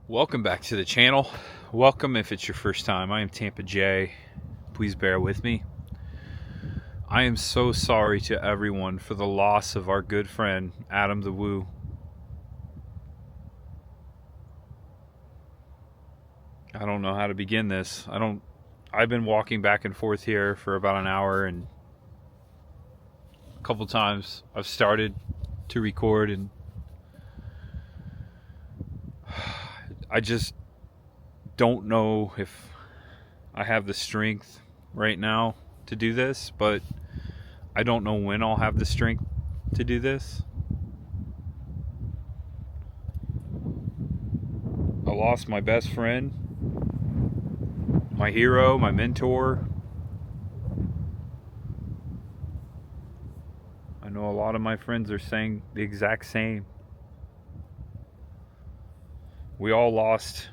Welcome back to the channel. Welcome if it's your first time. I am Tampa J. Please bear with me. I am so sorry to everyone for the loss of our good friend Adam the Woo. I don't know how to begin this. I've been walking back and forth here for about an hour, and a couple times I've started to record, and I just don't know if I have the strength right now to do this, but I don't know when I'll have the strength to do this. I lost my best friend, my hero, my mentor. I know a lot of my friends are saying the exact same. We all lost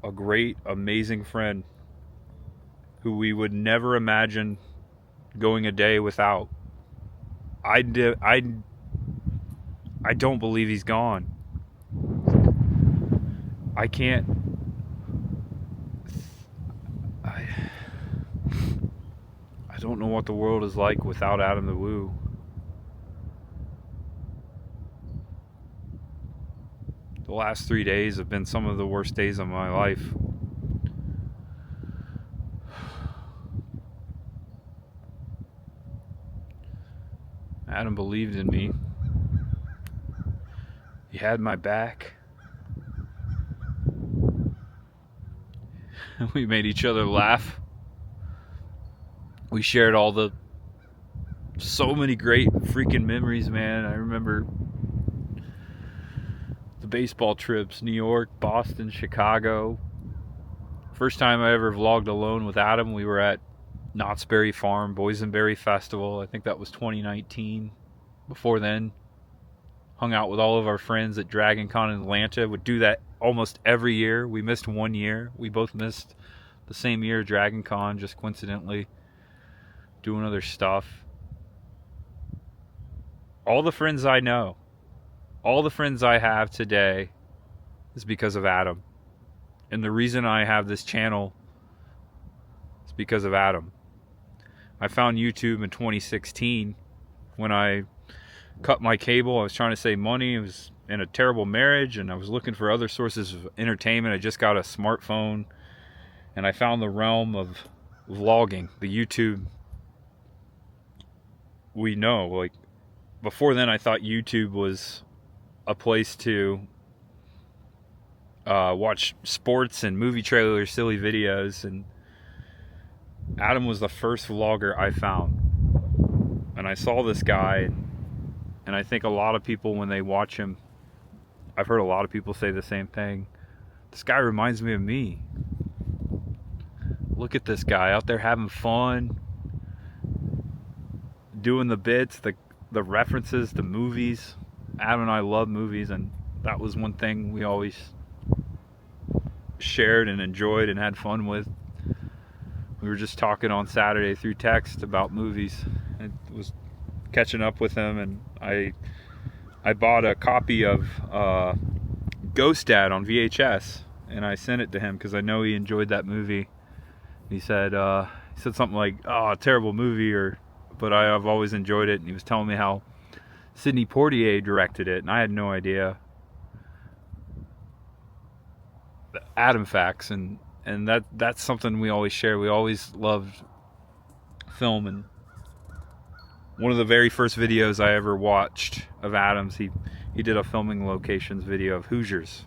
a great, amazing friend who we would never imagine going a day without. I don't believe he's gone. I can't. I don't know what the world is like without Adam the Woo. The last 3 days have been some of the worst days of my life. Adam believed in me. He had my back. We made each other laugh. We shared so many great freaking memories, man. I remember the baseball trips, New York, Boston, Chicago. First time I ever vlogged alone with Adam, we were at Knott's Berry Farm, Boysenberry Festival. I think that was 2019. Before then, hung out with all of our friends at Dragon Con in Atlanta. Would do that almost every year. We missed 1 year. We both missed the same year Dragon Con, just coincidentally doing other stuff. All the friends I know, all the friends I have today is because of Adam. And the reason I have this channel is because of Adam. I found YouTube in 2016 when I cut my cable. I was trying to save money. I was in a terrible marriage, and I was looking for other sources of entertainment. I just got a smartphone, and I found the realm of vlogging, the YouTube we know. Like, before then, I thought YouTube was a place to watch sports and movie trailers, silly videos, and Adam was the first vlogger I found. And I saw this guy, and I think a lot of people, when they watch him, I've heard a lot of people say the same thing. This guy reminds me of me. Look at this guy out there having fun, doing the bits, the references to movies. Adam and I love movies, and that was one thing we always shared and enjoyed and had fun with. We were just talking on Saturday through text about movies. I was catching up with him, and I bought a copy of Ghost Dad on VHS, and I sent it to him because I know he enjoyed that movie. He said something like, "Oh, terrible movie," but I've always enjoyed it. And he was telling me how Sidney Poitier directed it, and I had no idea. Adam facts, and that's something we always share. We always loved film, and one of the very first videos I ever watched of Adam's, he did a filming locations video of Hoosiers.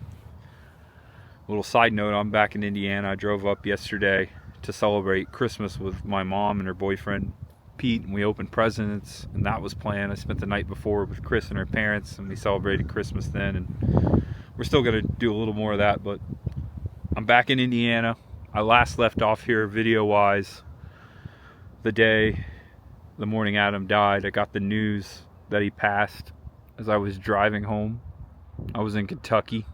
Little side note, I'm back in Indiana. I drove up yesterday to celebrate Christmas with my mom and her boyfriend Pete, and we opened presents, and that was planned. I spent the night before with Chris and her parents, and we celebrated Christmas then, and we're still going to do a little more of that. But I'm back in Indiana. I last left off here video wise the morning Adam died. I got the news that he passed as I was driving home. I was in Kentucky.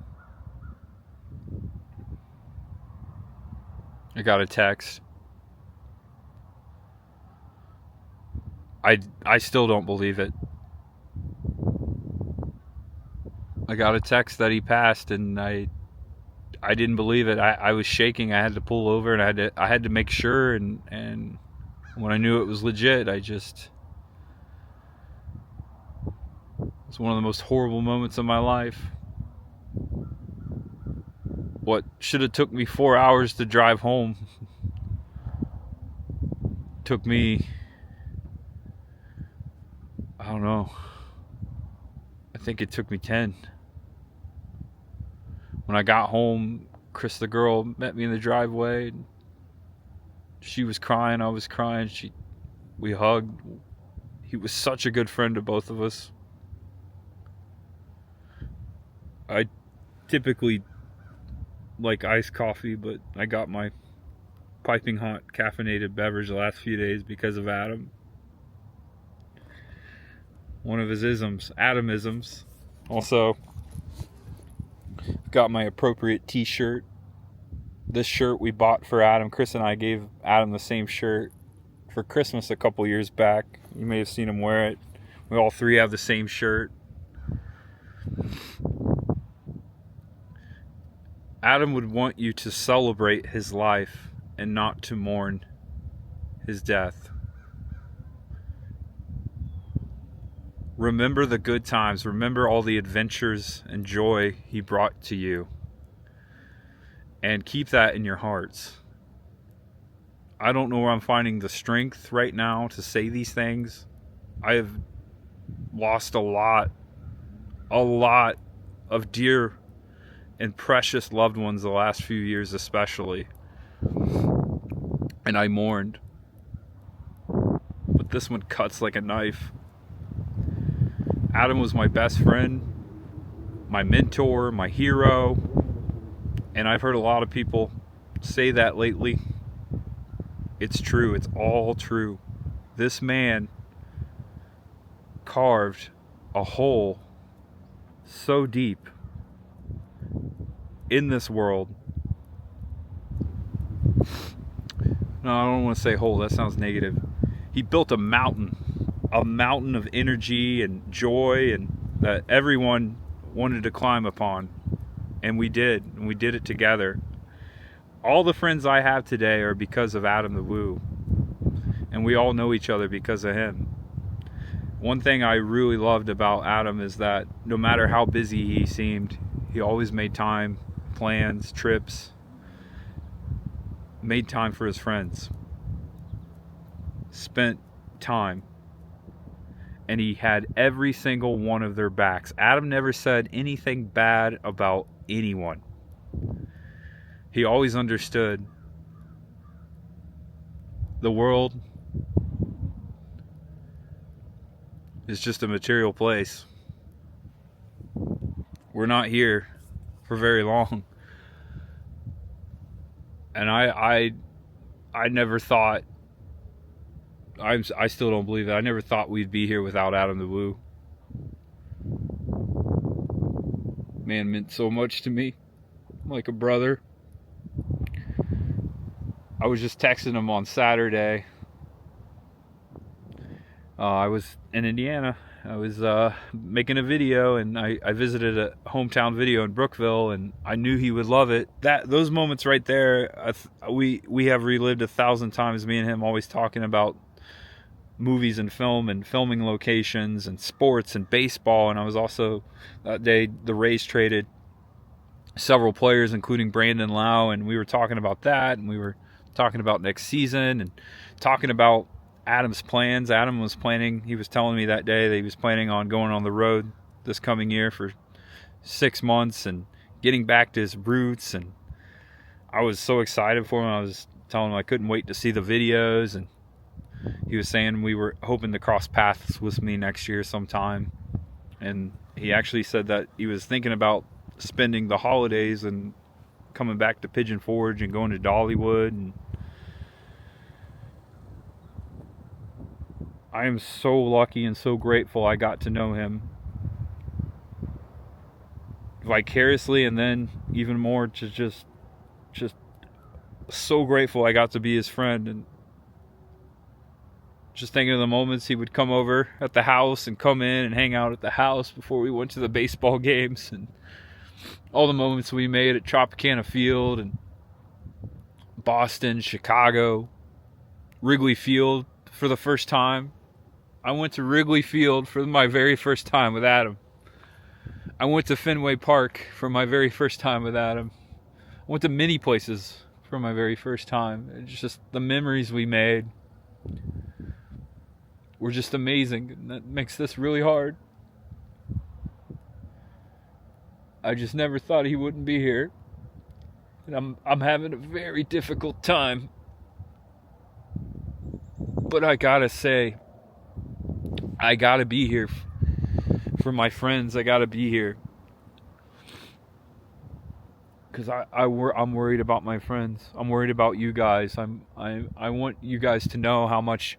I got a text. I still don't believe it. I got a text that he passed, and I didn't believe it. I was shaking. I had to pull over, and I had to make sure. And when I knew it was legit, it was one of the most horrible moments of my life. What should have took me 4 hours to drive home took me, I don't know, I think it took me 10. When I got home, Chris, the girl, met me in the driveway. She was crying, I was crying. We hugged. He was such a good friend to both of us. I typically like iced coffee, but I got my piping hot caffeinated beverage the last few days because of Adam. One of his isms, Adamisms. Also, got my appropriate t-shirt. This shirt we bought for Adam. Chris and I gave Adam the same shirt for Christmas a couple years back. You may have seen him wear it. We all three have the same shirt. Adam would want you to celebrate his life and not to mourn his death. Remember the good times. Remember all the adventures and joy he brought to you. And keep that in your hearts. I don't know where I'm finding the strength right now to say these things. I have lost a lot of dear and precious loved ones the last few years especially. And I mourned. But this one cuts like a knife. Adam was my best friend, my mentor, my hero. And I've heard a lot of people say that lately. It's true. It's all true. This man carved a hole so deep in this world. No, I don't want to say hole. That sounds negative. He built a mountain of energy and joy, and that everyone wanted to climb upon. And we did it together. All the friends I have today are because of Adam the Woo. And we all know each other because of him. One thing I really loved about Adam is that no matter how busy he seemed, he always made time, plans, trips, made time for his friends. Spent time. And he had every single one of their backs. Adam never said anything bad about anyone. He always understood the world is just a material place. We're not here for very long. And I never thought, I still don't believe it. I never thought we'd be here without Adam the Woo. Man meant so much to me, like a brother. I was just texting him on Saturday. I was in Indiana. I was making a video, and I visited a hometown video in Brookville, and I knew he would love it. Those moments right there, we have relived 1,000 times. Me and him always talking about movies and film and filming locations and sports and baseball. And I was also, that day, the Rays traded several players, including Brandon Lau, and we were talking about that, and we were talking about next season and talking about Adam's plans. Adam was planning, he was telling me that day that he was planning on going on the road this coming year for 6 months and getting back to his roots. And I was so excited for him. I was telling him I couldn't wait to see the videos, and he was saying we were hoping to cross paths with me next year sometime. And he actually said that he was thinking about spending the holidays and coming back to Pigeon Forge and going to Dollywood. And I am so lucky and so grateful I got to know him vicariously, and then even more to just so grateful I got to be his friend. And Just thinking of the moments he would come over at the house and come in and hang out at the house before we went to the baseball games, and all the moments we made at Tropicana Field and Boston, Chicago, Wrigley Field for the first time. I went to Wrigley Field for my very first time with Adam. I went to Fenway Park for my very first time with Adam. I went to many places for my very first time. It's just the memories we made were just amazing. And that makes this really hard. I just never thought he wouldn't be here. And I'm having a very difficult time. But I gotta say, I gotta be here for my friends. I gotta be here. Because I'm worried about my friends. I'm worried about you guys. I want you guys to know how much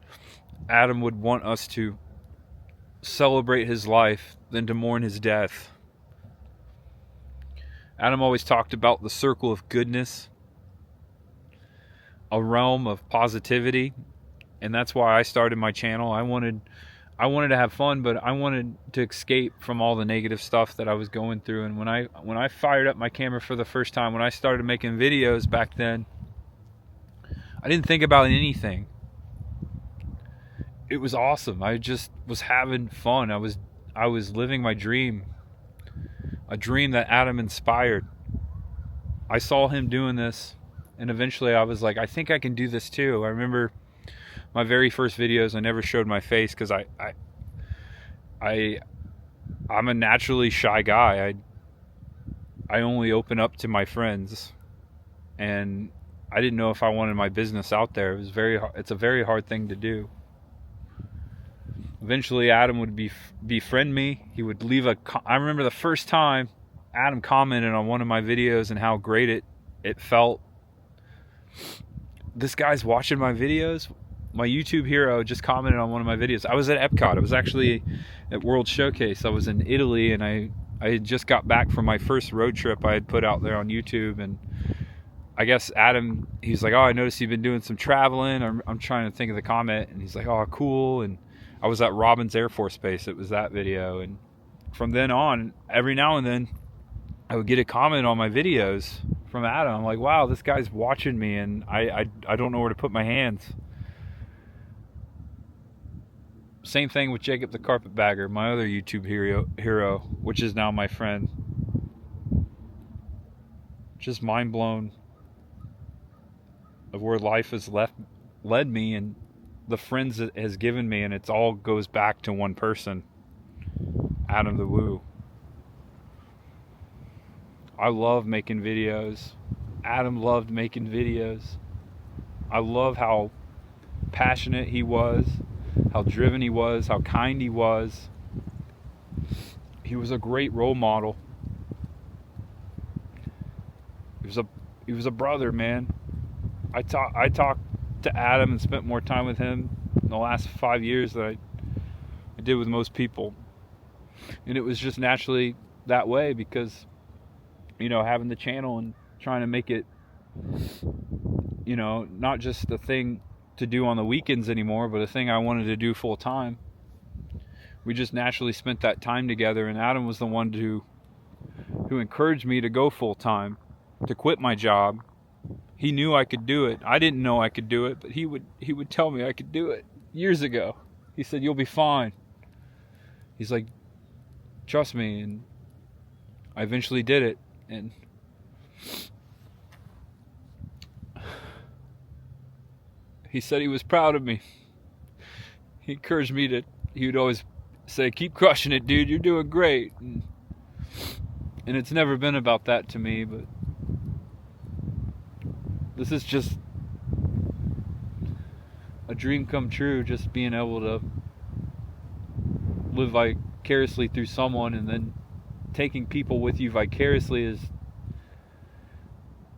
Adam would want us to celebrate his life than to mourn his death. Adam always talked about the circle of goodness, a realm of positivity, and that's why I started my channel. I wanted to have fun, but I wanted to escape from all the negative stuff that I was going through. And when I fired up my camera for the first time, when I started making videos back then, I didn't think about anything. It was awesome. I just was having fun. I was living my dream. A dream that Adam inspired. I saw him doing this, and eventually I was like, I think I can do this too. I remember my very first videos, I never showed my face because I'm a naturally shy guy. I only open up to my friends, and I didn't know if I wanted my business out there. It's a very hard thing to do. Eventually, Adam would befriend me. He would leave I remember the first time Adam commented on one of my videos and how great it felt. This guy's watching my videos. My YouTube hero just commented on one of my videos. I was at Epcot. I was actually at World Showcase. I was in Italy, and I had just got back from my first road trip I had put out there on YouTube. And I guess Adam, he's like, oh, I noticed you've been doing some traveling. I'm trying to think of the comment. And he's like, oh, cool. And I was at Robbins Air Force Base. It was that video. And from then on, every now and then, I would get a comment on my videos from Adam. I'm like, wow, this guy's watching me, and I don't know where to put my hands. Same thing with Jacob the Carpetbagger, my other YouTube hero, which is now my friend. Just mind blown of where life has led me, and the friends it has given me, and it all goes back to one person, Adam the Woo. I love making videos. Adam loved making videos. I love how passionate he was, how driven he was, how kind he was. He was a great role model. He was a brother, man. I talked to Adam and spent more time with him in the last 5 years than I did with most people. And it was just naturally that way because, having the channel and trying to make it, not just the thing to do on the weekends anymore, but a thing I wanted to do full time. We just naturally spent that time together, and Adam was the one who encouraged me to go full time, to quit my job. He knew I could do it. I didn't know I could do it, but he would tell me I could do it years ago. He said, "You'll be fine." He's like, "Trust me," and I eventually did it. And he said he was proud of me. He encouraged me he would always say, "Keep crushing it, dude. You're doing great." And it's never been about that to me, but this is just a dream come true, just being able to live vicariously through someone, and then taking people with you vicariously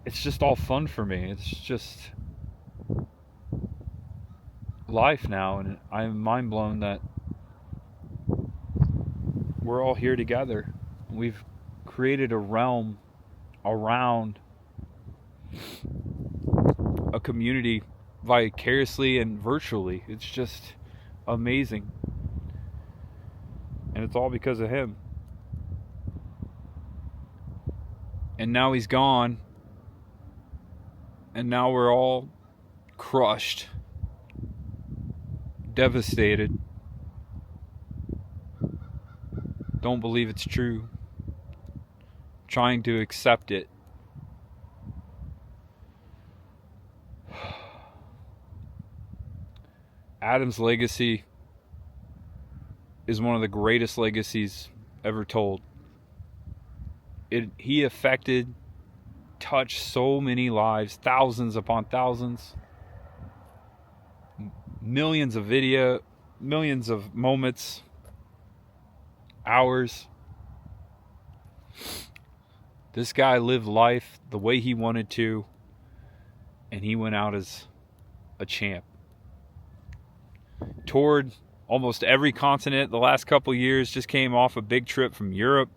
it's just all fun for me. It's just life now, and I'm mind blown that we're all here together. We've created a realm around a community vicariously and virtually. It's just amazing. And it's all because of him. And now he's gone. And now we're all crushed, devastated. Don't believe it's true. Trying to accept it. Adam's legacy is one of the greatest legacies ever told. He affected, touched so many lives, thousands upon thousands, millions of video, millions of moments, hours. This guy lived life the way he wanted to, and he went out as a champ. Toured almost every continent the last couple years, just came off a big trip from Europe.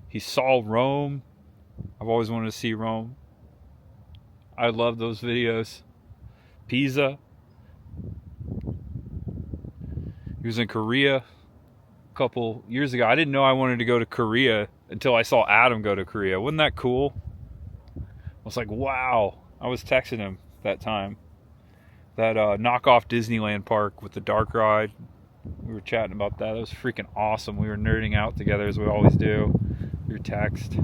He saw Rome. I've always wanted to see Rome. I love those videos. Pisa. He was in Korea a couple years ago. I didn't know I wanted to go to Korea until I saw Adam go to Korea. Wasn't that cool? I was like, wow. I was texting him that time. That knockoff Disneyland park with the dark ride. We were chatting about that. That was freaking awesome. We were nerding out together as we always do. Your text.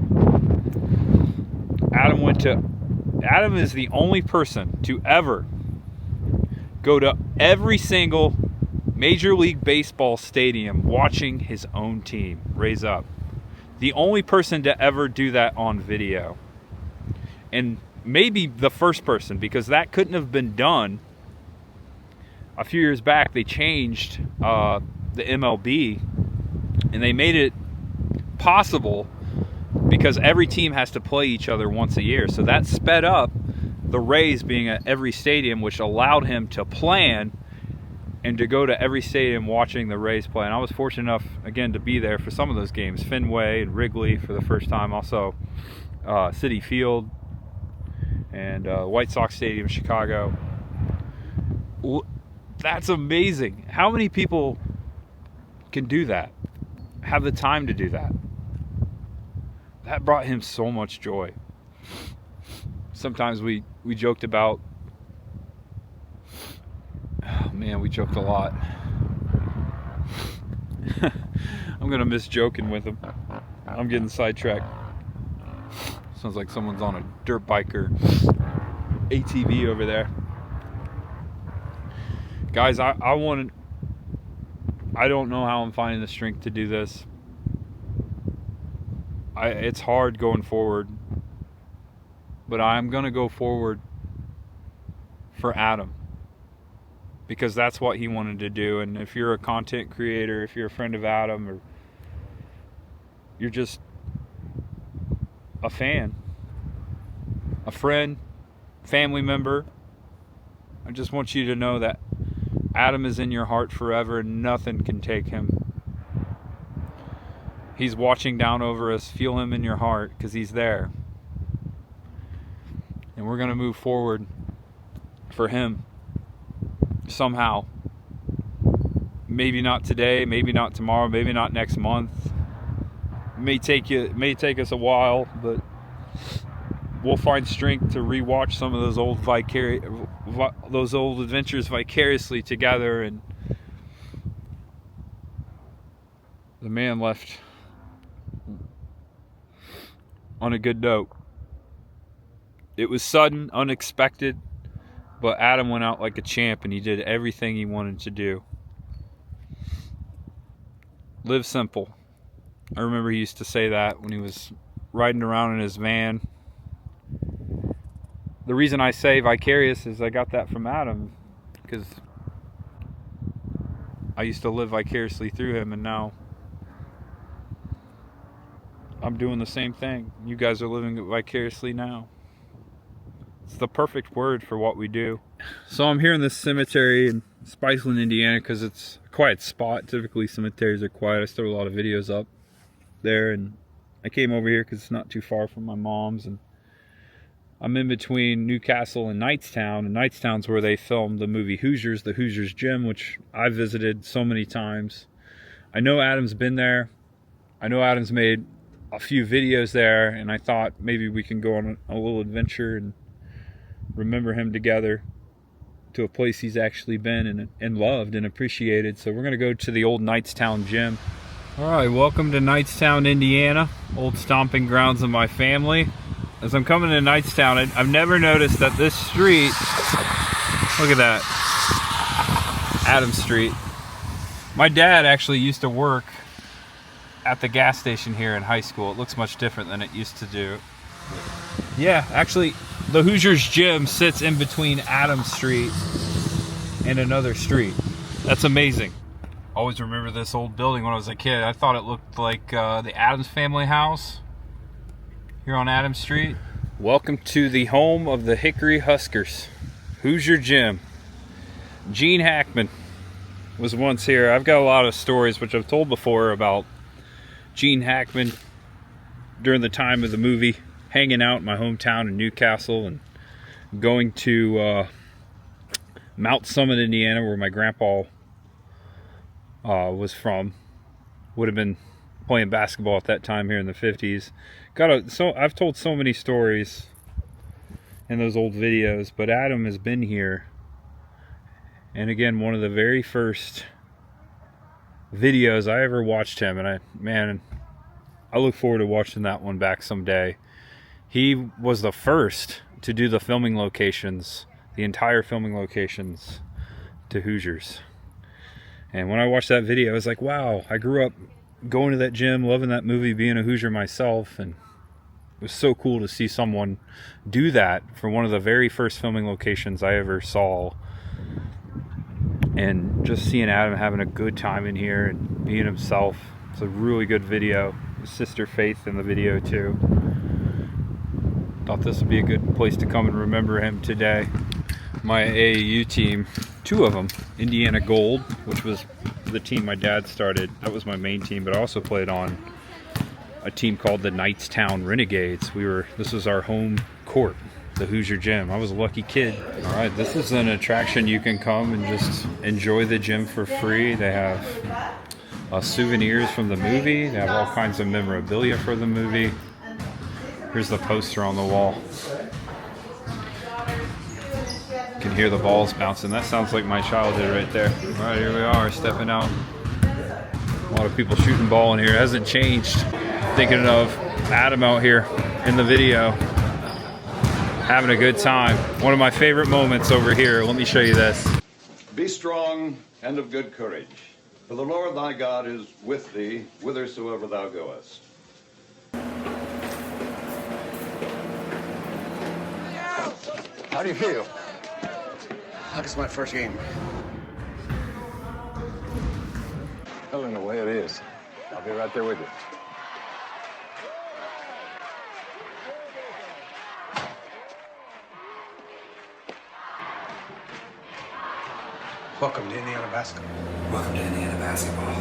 Adam is the only person to ever go to every single Major League Baseball stadium watching his own team raise up. The only person to ever do that on video. And maybe the first person, because that couldn't have been done. A few years back, they changed the MLB, and they made it possible because every team has to play each other once a year. So that sped up the Rays being at every stadium, which allowed him to plan and to go to every stadium watching the Rays play. And I was fortunate enough, again, to be there for some of those games. Fenway and Wrigley for the first time. Also, Citi Field and White Sox Stadium, Chicago. That's amazing. How many people can do that? Have the time to do that? That brought him so much joy. Sometimes we joked about, oh man, we joked a lot. I'm gonna miss joking with him. I'm getting sidetracked. Sounds like someone's on a dirt bike or ATV over there. Guys, I don't know how I'm finding the strength to do this. It's hard going forward, but I'm going to go forward for Adam because that's what he wanted to do. And if you're a content creator, if you're a friend of Adam, or you're just a fan, a friend, family member, I just want you to know that Adam is in your heart forever and nothing can take him. He's watching down over us. Feel him in your heart because he's there. And we're going to move forward for him somehow. Maybe not today, maybe not tomorrow, maybe not next month. It may take us a while, but we'll find strength to rewatch some of those old adventures vicariously together. And the man left on a good note. It was sudden, unexpected, but Adam went out like a champ and he did everything he wanted to do. Live simple. I remember he used to say that when he was riding around in his van. The reason I say vicarious is I got that from Adam because I used to live vicariously through him, and now I'm doing the same thing. You guys are living it vicariously now. It's the perfect word for what we do. So I'm here in this cemetery in Spiceland, Indiana, because it's a quiet spot. Typically cemeteries are quiet. I throw a lot of videos up there, and I came over here because it's not too far from my mom's, and I'm in between Newcastle and Knightstown, and Knightstown's where they filmed the movie Hoosiers, the Hoosiers Gym, which I visited so many times. I know Adam's been there. I know Adam's made a few videos there, and I thought maybe we can go on a little adventure and remember him together to a place he's actually been and loved and appreciated. So we're going to go to the old Knightstown Gym. All right, welcome to Knightstown, Indiana, old stomping grounds of my family. As I'm coming to Knightstown, I've never noticed that this street, look at that, Adams Street. My dad actually used to work at the gas station here in high school. It looks much different than it used to do. Yeah, actually, the Hoosiers Gym sits in between Adams Street and another street. That's amazing. Always remember this old building when I was a kid. I thought it looked like the Adams family house here on Adams Street. Welcome to the home of the Hickory Huskers, Hoosier Gym. Gene Hackman was once here. I've got a lot of stories which I've told before about Gene Hackman during the time of the movie, hanging out in my hometown in Newcastle and going to Mount Summit, Indiana, where my grandpa was from. Would have been playing basketball at that time here in the 50s. I've told so many stories in those old videos, but Adam has been here. And again, one of the very first videos I ever watched him, and I look forward to watching that one back someday. He was the first to do the filming locations, the entire filming locations to Hoosiers. And when I watched that video, I was like, wow, I grew up going to that gym, loving that movie, being a Hoosier myself, and it was so cool to see someone do that for one of the very first filming locations I ever saw. And just seeing Adam having a good time in here and being himself. It's a really good video. His sister Faith in the video too. Thought this would be a good place to come and remember him today. My AAU team, two of them, Indiana Gold, which was the team my dad started. That was my main team, but I also played on a team called the Knightstown Renegades. This was our home court, the Hoosier Gym. I was a lucky kid. All right, this is an attraction you can come and just enjoy the gym for free. They have souvenirs from the movie. They have all kinds of memorabilia for the movie. Here's the poster on the wall. You can hear the balls bouncing. That sounds like my childhood right there. All right, here we are, stepping out. A lot of people shooting ball in here. It hasn't changed. Thinking of Adam out here in the video, having a good time. One of my favorite moments over here. Let me show you this. Be strong and of good courage, for the Lord thy God is with thee whithersoever thou goest. How do you feel? Like it's my first game. Telling the way it is. I'll be right there with you. Welcome to Indiana basketball. Welcome to Indiana basketball.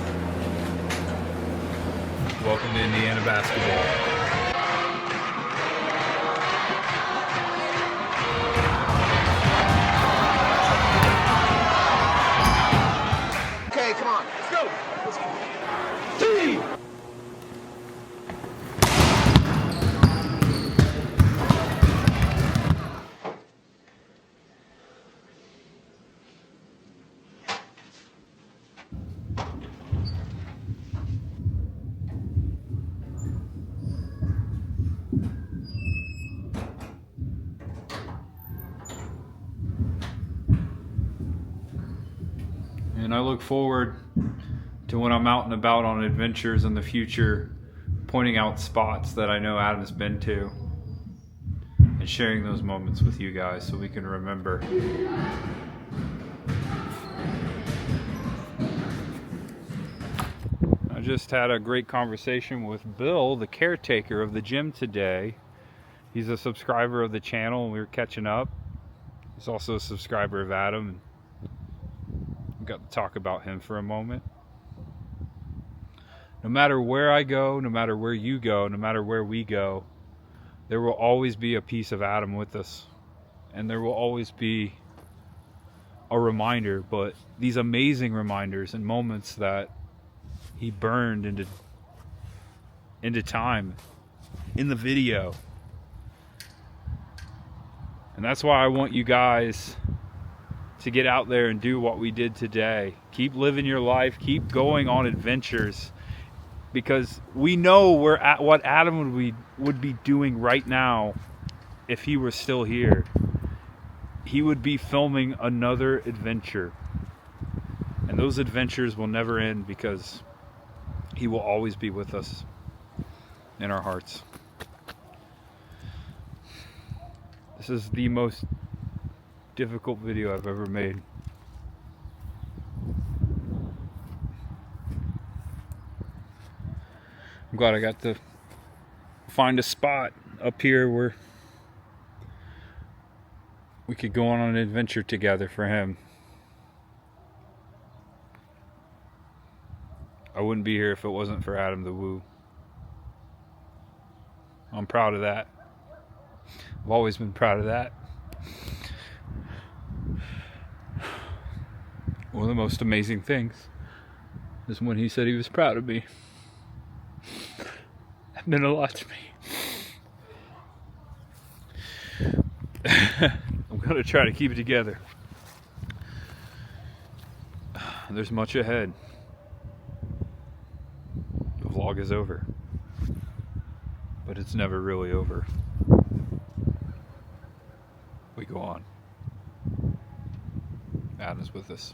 Welcome to Indiana basketball. Okay, come on. Let's go. Let's go. And I look forward to when I'm out and about on adventures in the future, pointing out spots that I know Adam's been to and sharing those moments with you guys so we can remember. I just had a great conversation with Bill, the caretaker of the gym today. He's a subscriber of the channel and we were catching up. He's also a subscriber of Adam. We got to talk about him for a moment. No matter where I go, no matter where you go, no matter where we go, there will always be a piece of Adam with us, and there will always be a reminder, but these amazing reminders and moments that he burned into time in the video. And that's why I want you guys to get out there and do what we did today. Keep living your life, keep going on adventures, because we know we're at what Adam would be doing right now if he were still here. He would be filming another adventure. And those adventures will never end because he will always be with us in our hearts. This is the most difficult video I've ever made. I'm glad I got to find a spot up here where we could go on an adventure together for him. I wouldn't be here if it wasn't for Adam the Woo. I'm proud of that. I've always been proud of that. One of the most amazing things is when he said he was proud of me. That meant a lot to me. I'm going to try to keep it together. There's much ahead. The vlog is over. But it's never really over. We go on. Adam's with us.